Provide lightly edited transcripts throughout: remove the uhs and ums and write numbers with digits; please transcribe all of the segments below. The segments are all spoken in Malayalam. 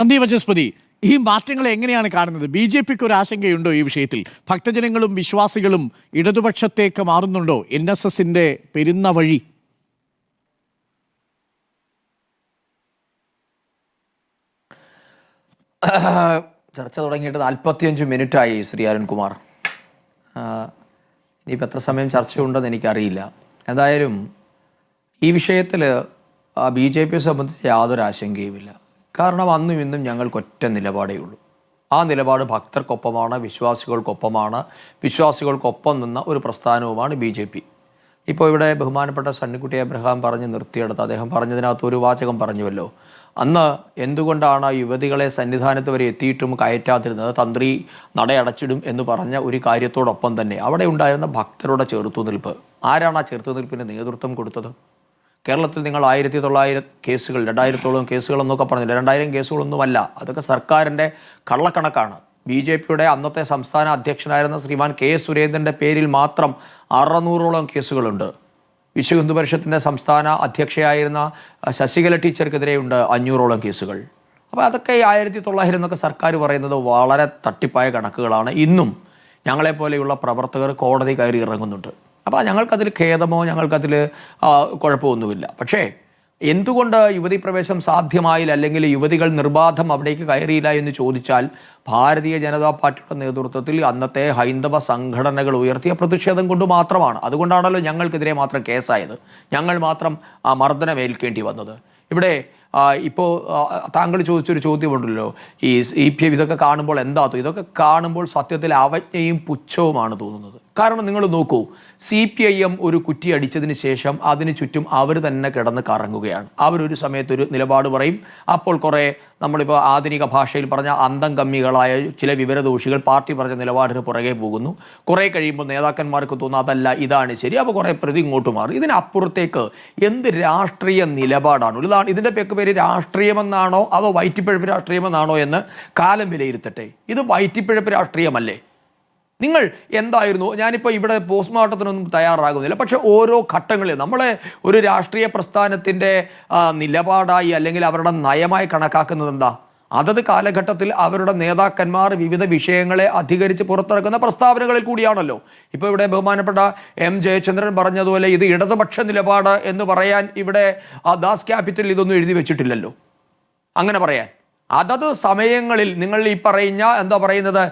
നന്ദി വചസ്പതി. ഈ മാറ്റങ്ങളെ എങ്ങനെയാണ് കാണുന്നത്? ബി ജെ പിക്ക് ഒരു ആശങ്കയുണ്ടോ ഈ വിഷയത്തിൽ? ഭക്തജനങ്ങളും വിശ്വാസികളും ഇടതുപക്ഷത്തേക്ക് മാറുന്നുണ്ടോ? NSSന്റെ പെരുന്ന വഴി. ചർച്ച തുടങ്ങിയിട്ട് 45 മിനിറ്റായി ശ്രീ അരുൺകുമാർ. ഇനിയിപ്പോൾ എത്ര സമയം ചർച്ചയുണ്ടെന്ന് എനിക്കറിയില്ല. എന്തായാലും ഈ വിഷയത്തിൽ BJPയെ സംബന്ധിച്ച് യാതൊരു ആശങ്കയുമില്ല. കാരണം അന്നും ഇന്നും ഞങ്ങൾക്ക് ഒറ്റ നിലപാടേ ഉള്ളൂ. ആ നിലപാട് ഭക്തർക്കൊപ്പമാണ്, വിശ്വാസികൾക്കൊപ്പമാണ്. വിശ്വാസികൾക്കൊപ്പം നിന്ന ഒരു പ്രസ്ഥാനവുമാണ് BJP. ഇപ്പോൾ ഇവിടെ ബഹുമാനപ്പെട്ട സണ്ണിക്കുട്ടി എബ്രഹാം പറഞ്ഞ് നിർത്തിയെടുത്ത് അദ്ദേഹം പറഞ്ഞതിനകത്ത് ഒരു വാചകം പറഞ്ഞുവല്ലോ, അന്ന് എന്തുകൊണ്ടാണ് യുവതികളെ സന്നിധാനത്ത് വരെ എത്തിയിട്ടും കയറ്റാതിരുന്നത്, തന്ത്രി നടയടച്ചിടും എന്ന് പറഞ്ഞ ഒരു കാര്യത്തോടൊപ്പം തന്നെ അവിടെ ഉണ്ടായിരുന്ന ഭക്തരുടെ ചെറുത്തുനിൽപ്പ്. ആരാണ് ആ ചെറുത്തുനിൽപ്പിന് നേതൃത്വം കൊടുത്തത്? കേരളത്തിൽ നിങ്ങൾ 1900 കേസുകൾ, 2000-ഓളം കേസുകളെന്നൊക്കെ പറഞ്ഞില്ല. 2000 കേസുകളൊന്നുമല്ല, അതൊക്കെ സർക്കാരിൻ്റെ കള്ളക്കണക്കാണ്. BJPയുടെ അന്നത്തെ സംസ്ഥാന അധ്യക്ഷനായിരുന്ന ശ്രീമാൻ K. സുരേന്ദ്രൻ്റെ പേരിൽ മാത്രം 600-ഓളം കേസുകളുണ്ട്. വിശ്വ ഹിന്ദു പരിഷത്തിൻ്റെ സംസ്ഥാന അധ്യക്ഷയായിരുന്ന ശശികല ടീച്ചർക്കെതിരെയുണ്ട് 500-ഓളം കേസുകൾ. അപ്പോൾ അതൊക്കെ 1900 എന്നൊക്കെ സർക്കാർ പറയുന്നത് വളരെ തട്ടിപ്പായ കണക്കുകളാണ്. ഇന്നും ഞങ്ങളെപ്പോലെയുള്ള പ്രവർത്തകർ കോടതി കയറി ഇറങ്ങുന്നുണ്ട്. അപ്പോൾ ഞങ്ങൾക്കതിൽ ഖേദമോ ഞങ്ങൾക്കതിൽ കുഴപ്പമൊന്നുമില്ല. പക്ഷേ എന്തുകൊണ്ട് യുവതി പ്രവേശം സാധ്യമായില്ല, അല്ലെങ്കിൽ യുവതികൾ നിർബാധം അവിടേക്ക് കയറിയില്ല എന്ന് ചോദിച്ചാൽ ഭാരതീയ ജനതാ പാർട്ടിയുടെ നേതൃത്വത്തിൽ അന്നത്തെ ഹൈന്ദവ സംഘടനകൾ ഉയർത്തിയ പ്രതിഷേധം കൊണ്ട് മാത്രമാണ്. അതുകൊണ്ടാണല്ലോ ഞങ്ങൾക്കെതിരെ മാത്രം കേസായത്, ഞങ്ങൾ മാത്രം മർദ്ദനമേൽക്കേണ്ടി വന്നത്. ഇവിടെ ഇപ്പോൾ താങ്കൾ ചോദിച്ചൊരു ചോദ്യമുണ്ടല്ലോ, ഈ CPM ഇതൊക്കെ കാണുമ്പോൾ എന്താ തോന്നുന്നത്? ഇതൊക്കെ കാണുമ്പോൾ സത്യത്തിൽ അവജ്ഞയും പുച്ഛവുമാണ് തോന്നുന്നത്. കാരണം നിങ്ങൾ നോക്കൂ, CPIM ഒരു കുറ്റി അടിച്ചതിന് ശേഷം അതിന് ചുറ്റും അവർ തന്നെ കിടന്ന് കറങ്ങുകയാണ്. അവരൊരു സമയത്തൊരു നിലപാട് പറയും, അപ്പോൾ കുറേ നമ്മളിപ്പോൾ ആധുനിക ഭാഷയിൽ പറഞ്ഞ അന്തം കമ്മികളായ ചില വിവരദോഷികൾ പാർട്ടി പറഞ്ഞ നിലപാടിന് പുറകെ പോകുന്നു. കുറേ കഴിയുമ്പോൾ നേതാക്കന്മാർക്ക് തോന്നുന്നു അതല്ല ഇതാണ് ശരി, അപ്പോൾ കുറേ പ്രതി ഇങ്ങോട്ട് മാറും. ഇതിനപ്പുറത്തേക്ക് എന്ത് രാഷ്ട്രീയ നിലപാടാണ്? ഇതാണ് ഇതിൻ്റെ പേര് രാഷ്ട്രീയമെന്നാണോ അതോ വയറ്റിപ്പിഴപ്പ് രാഷ്ട്രീയമെന്നാണോ എന്ന് കാലം വിലയിരുത്തട്ടെ. ഇത് വയറ്റിപ്പിഴപ്പ് രാഷ്ട്രീയമല്ലേ? നിങ്ങൾ എന്തായിരുന്നു, ഞാനിപ്പോൾ ഇവിടെ പോസ്റ്റ്മോർട്ടത്തിനൊന്നും തയ്യാറാകുന്നില്ല, പക്ഷേ ഓരോ ഘട്ടങ്ങളിൽ നമ്മളെ ഒരു രാഷ്ട്രീയ പ്രസ്ഥാനത്തിൻ്റെ നിലപാടായി അല്ലെങ്കിൽ അവരുടെ നയമായി കണക്കാക്കുന്നത് എന്താ? അതത് കാലഘട്ടത്തിൽ അവരുടെ നേതാക്കന്മാർ വിവിധ വിഷയങ്ങളെ അധികരിച്ച് പുറത്തിറക്കുന്ന പ്രസ്താവനകളിൽ കൂടിയാണല്ലോ. ഇപ്പോൾ ഇവിടെ ബഹുമാനപ്പെട്ട M. ജയചന്ദ്രൻ പറഞ്ഞതുപോലെ ഇത് ഇടതുപക്ഷ നിലപാട് എന്ന് പറയാൻ ഇവിടെ ദാസ് ക്യാപിറ്റൽ ഇതൊന്നും എഴുതി വെച്ചിട്ടില്ലല്ലോ. അങ്ങനെ പറയാൻ അതത് സമയങ്ങളിൽ നിങ്ങൾ ഈ എന്താ പറയുന്നത്,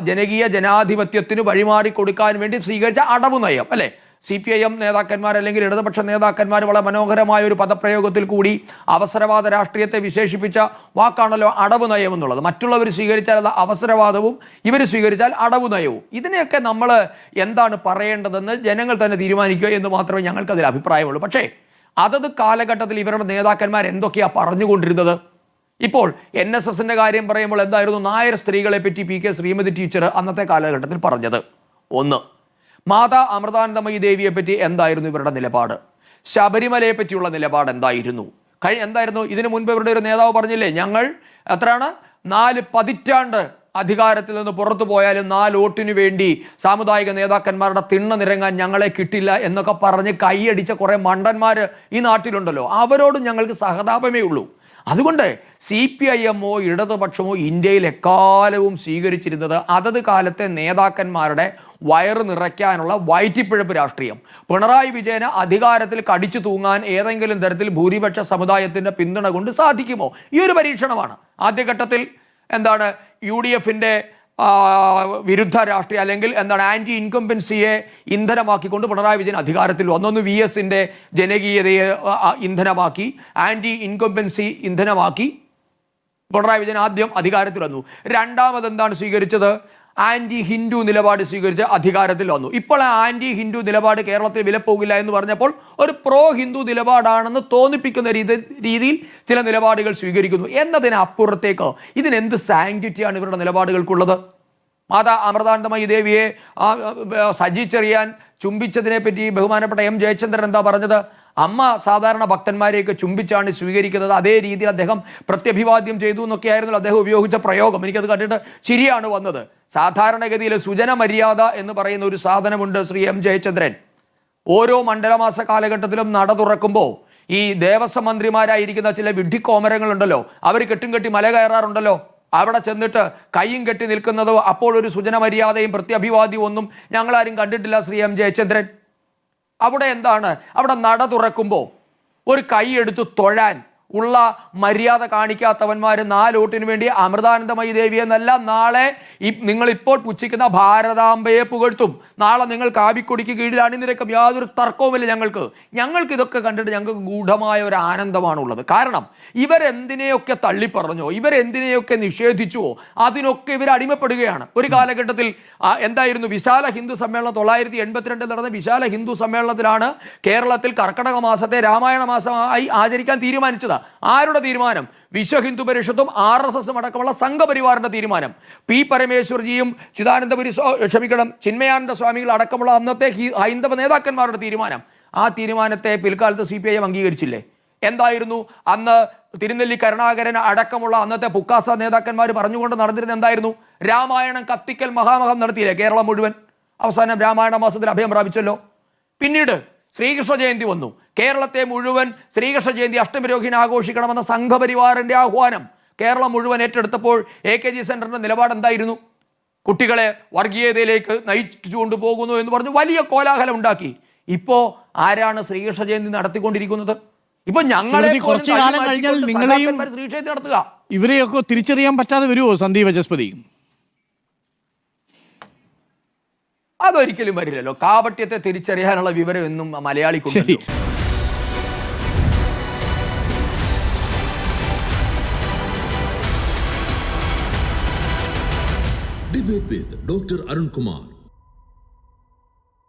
ജനകീയ ജനാധിപത്യത്തിന് വഴിമാറി കൊടുക്കാൻ വേണ്ടി സ്വീകരിച്ച അടവ് നയം അല്ലേ? CPIM നേതാക്കന്മാർ അല്ലെങ്കിൽ ഇടതുപക്ഷ നേതാക്കന്മാർ വളരെ മനോഹരമായ ഒരു പദപ്രയോഗത്തിൽ കൂടി അവസരവാദ രാഷ്ട്രീയത്തെ വിശേഷിപ്പിച്ച വാക്കാണല്ലോ അടവ് നയം എന്നുള്ളത്. മറ്റുള്ളവർ സ്വീകരിച്ചാൽ അത് അവസരവാദവും, ഇവർ സ്വീകരിച്ചാൽ അടവ് നയവും. ഇതിനെയൊക്കെ നമ്മൾ എന്താണ് പറയേണ്ടതെന്ന് ജനങ്ങൾ തന്നെ തീരുമാനിക്കുക എന്ന് മാത്രമേ ഞങ്ങൾക്കതിൽ അഭിപ്രായമുള്ളൂ. പക്ഷേ അതത് കാലഘട്ടത്തിൽ ഇവരുടെ നേതാക്കന്മാർ എന്തൊക്കെയാണ് പറഞ്ഞുകൊണ്ടിരുന്നത്? ഇപ്പോൾ NSSന്റെ കാര്യം പറയുമ്പോൾ എന്തായിരുന്നു നായർ സ്ത്രീകളെ പറ്റി PK ശ്രീമതി ടീച്ചർ അന്നത്തെ കാലഘട്ടത്തിൽ പറഞ്ഞത്? ഒന്ന്, മാതാ അമൃതാനന്ദമയി ദേവിയെ പറ്റി എന്തായിരുന്നു ഇവരുടെ നിലപാട്? ശബരിമലയെ പറ്റിയുള്ള നിലപാട് എന്തായിരുന്നു? എന്തായിരുന്നു? ഇതിനു മുൻപ് ഇവരുടെ ഒരു നേതാവ് പറഞ്ഞില്ലേ, ഞങ്ങൾ 4 പതിറ്റാണ്ട് അധികാരത്തിൽ നിന്ന് പുറത്തു പോയാലും 4 വോട്ടിന് വേണ്ടി സാമുദായിക നേതാക്കന്മാരുടെ തിണ്ണ നിരങ്ങാൻ ഞങ്ങളെ കിട്ടില്ല എന്നൊക്കെ പറഞ്ഞ് കൈയടിച്ച കുറേ മണ്ടന്മാർ ഈ നാട്ടിലുണ്ടല്ലോ. അവരോടും ഞങ്ങൾക്ക് സഹതാപമേ ഉള്ളൂ. അതുകൊണ്ട് CPIMോ ഇടതുപക്ഷമോ ഇന്ത്യയിൽ എക്കാലവും സ്വീകരിച്ചിരുന്നത് അതത് കാലത്തെ നേതാക്കന്മാരുടെ വയറ് നിറയ്ക്കാനുള്ള വയറ്റിപ്പിഴപ്പ് രാഷ്ട്രീയം. പിണറായി വിജയന് അധികാരത്തിൽ കടിച്ചു തൂങ്ങാൻ ഏതെങ്കിലും തരത്തിൽ ഭൂരിപക്ഷ സമുദായത്തിൻ്റെ പിന്തുണ കൊണ്ട് സാധിക്കുമോ? ഈ ഒരു പരീക്ഷണമാണ്. ആദ്യഘട്ടത്തിൽ എന്താണ് UDFന്റെ വിരുദ്ധ രാഷ്ട്രീയം അല്ലെങ്കിൽ എന്താണ് ആൻറ്റി ഇൻകംബൻസിയെ ഇന്ധനമാക്കിക്കൊണ്ട് പിണറായി വിജയൻ അധികാരത്തിൽ വന്നൊന്ന് VSന്റെ ജനകീയതയെ ഇന്ധനമാക്കി, ആൻറ്റി ഇൻകംബൻസി ഇന്ധനമാക്കി പിണറായി വിജയൻ ആദ്യം അധികാരത്തിൽ വന്നു. രണ്ടാമത് എന്താണ് സ്വീകരിച്ചത്? ആൻറ്റി ഹിന്ദു നിലപാട് സ്വീകരിച്ച് അധികാരത്തിൽ വന്നു. ഇപ്പോൾ ആ ആൻറ്റി ഹിന്ദു നിലപാട് കേരളത്തിൽ വിലപ്പോകില്ല എന്ന് പറഞ്ഞപ്പോൾ ഒരു പ്രോ ഹിന്ദു നിലപാടാണെന്ന് തോന്നിപ്പിക്കുന്ന രീതിയിൽ ചില നിലപാടുകൾ സ്വീകരിക്കുന്നു. എന്നതിനപ്പുറത്തേക്ക് ഇതിനെന്ത് സാങ്ക്ടിറ്റിയാണ് ഇവരുടെ നിലപാടുകൾക്കുള്ളത്? മാതാ അമൃതാനന്ദമയി ദേവിയെ സജി ചെറിയാൻ ചുംബിച്ചതിനെ പറ്റി ബഹുമാനപ്പെട്ട M. ജയചന്ദ്രൻ എന്താ പറഞ്ഞത്? അമ്മ സാധാരണ ഭക്തന്മാരെയൊക്കെ ചുംബിച്ചാണ് സ്വീകരിക്കുന്നത്, അതേ രീതിയിൽ അദ്ദേഹം പ്രത്യഭിവാദ്യം ചെയ്തു എന്നൊക്കെയായിരുന്നു അദ്ദേഹം ഉപയോഗിച്ച പ്രയോഗം. എനിക്കത് കണ്ടിട്ട് ചിരിയാണ് വന്നത്. സാധാരണഗതിയിൽ സുജന മര്യാദ എന്ന് പറയുന്ന ഒരു സാധനമുണ്ട് ശ്രീ M. ജയചന്ദ്രൻ. ഓരോ മണ്ഡലമാസ കാലഘട്ടത്തിലും നട തുറക്കുമ്പോൾ ഈ ദേവസ്വം മന്ത്രിമാരായിരിക്കുന്ന ചില വിഡ്ഢിക്കോമരങ്ങളുണ്ടല്ലോ, അവർ കെട്ടും കെട്ടി മല കയറാറുണ്ടല്ലോ. അവിടെ ചെന്നിട്ട് കൈയും കെട്ടി നിൽക്കുന്നതോ അപ്പോൾ ഒരു സുജന മര്യാദയും പ്രത്യഭിവാദ്യവും ഒന്നും ഞങ്ങളാരും കണ്ടിട്ടില്ല. ശ്രീ എം ജയചന്ദ്രൻ, അവിടെ എന്താണ്, അവിടെ നട തുറക്കുമ്പോൾ ഒരു കൈ എടുത്ത് തൊഴാൻ ഉള്ള മര്യാദ കാണിക്കാത്തവന്മാർ 4 വോട്ടിന് വേണ്ടി അമൃതാനന്ദമയി ദേവി എന്നല്ല, നാളെ നിങ്ങളിപ്പോൾ പുച്ഛിക്കുന്ന ഭാരതാംബയെ പുകഴ്ത്തും. നാളെ നിങ്ങൾ കാവിക്കൊടിക്ക് കീഴിൽ അണിനിരക്കും. യാതൊരു തർക്കവുമില്ല. ഞങ്ങൾക്ക് ഇതൊക്കെ കണ്ടിട്ട് ഞങ്ങൾക്ക് ഗൂഢമായ ഒരു ആനന്ദമാണുള്ളത്. കാരണം ഇവരെന്തിനെയൊക്കെ തള്ളിപ്പറഞ്ഞോ, ഇവരെന്തിനെയൊക്കെ നിഷേധിച്ചുവോ അതിനൊക്കെ ഇവർ അടിമപ്പെടുകയാണ്. ഒരു കാലഘട്ടത്തിൽ എന്തായിരുന്നു വിശാല ഹിന്ദു സമ്മേളനം 982 നടന്ന വിശാല ഹിന്ദു സമ്മേളനത്തിലാണ് കേരളത്തിൽ കർക്കടക മാസത്തെ രാമായണ മാസമായി ആചരിക്കാൻ തീരുമാനിച്ചത്. ആരുടെ തീരുമാനം? വിശ്വ ഹിന്ദു പരിഷത്തും RSSും അടക്കമുള്ള സംഘപരിവാറിന്റെ തീരുമാനം. പി പരമേശ്വർജിയും ചിന്മയാനന്ദ സ്വാമികൾ അടക്കമുള്ള അന്നത്തെ ഹൈന്ദവ നേതാക്കന്മാരുടെ തീരുമാനം. ആ തീരുമാനത്തെ പിൽക്കാലത്ത് CPIM അംഗീകരിച്ചില്ലേ? എന്തായിരുന്നു അന്ന് തിരുനെല്ലി കരുണാകരൻ അടക്കമുള്ള അന്നത്തെ പുക്കാസ നേതാക്കന്മാർ പറഞ്ഞുകൊണ്ട് നടന്നിരുന്നത്? എന്തായിരുന്നു? രാമായണം കത്തിക്കൽ മഹാമഹം നടത്തിയില്ലേ കേരളം മുഴുവൻ? അവസാനം രാമായണ മാസത്തിൽ അഭയം പ്രാപിച്ചല്ലോ. പിന്നീട് ശ്രീകൃഷ്ണ ജയന്തി വന്നു. കേരളത്തെ മുഴുവൻ ശ്രീകൃഷ്ണ ജയന്തി അഷ്ടമിരോഹിണി ആഘോഷിക്കണമെന്ന സംഘപരിവാറിന്റെ ആഹ്വാനം കേരളം മുഴുവൻ ഏറ്റെടുത്തപ്പോൾ AKG സെന്ററിന്റെ നിലപാട് എന്തായിരുന്നു? കുട്ടികളെ വർഗീയതയിലേക്ക് നയിച്ചുകൊണ്ട് പോകുന്നു എന്ന് പറഞ്ഞു വലിയ കോലാഹലം ഉണ്ടാക്കി. ഇപ്പോ ആരാണ് ശ്രീകൃഷ്ണ ജയന്തി നടത്തിക്കൊണ്ടിരിക്കുന്നത്? ഇപ്പൊ ഞങ്ങളെ കുറച്ചു കാലം കഴിഞ്ഞാൽ നിങ്ങളെയും ശ്രീക്ഷേത്രം നടത്തുക. ഇവരെയൊക്കെ തിരിച്ചറിയാൻ പറ്റാതെ വരുമോ സന്ദീപ് വചസ്പതി? അതൊരിക്കലും വരില്ലല്ലോ. കാപട്യത്തെ തിരിച്ചറിയാനുള്ള വിവരം എന്നും മലയാളിക്കുണ്ടല്ലോ. Debate with Dr. Arun Kumar.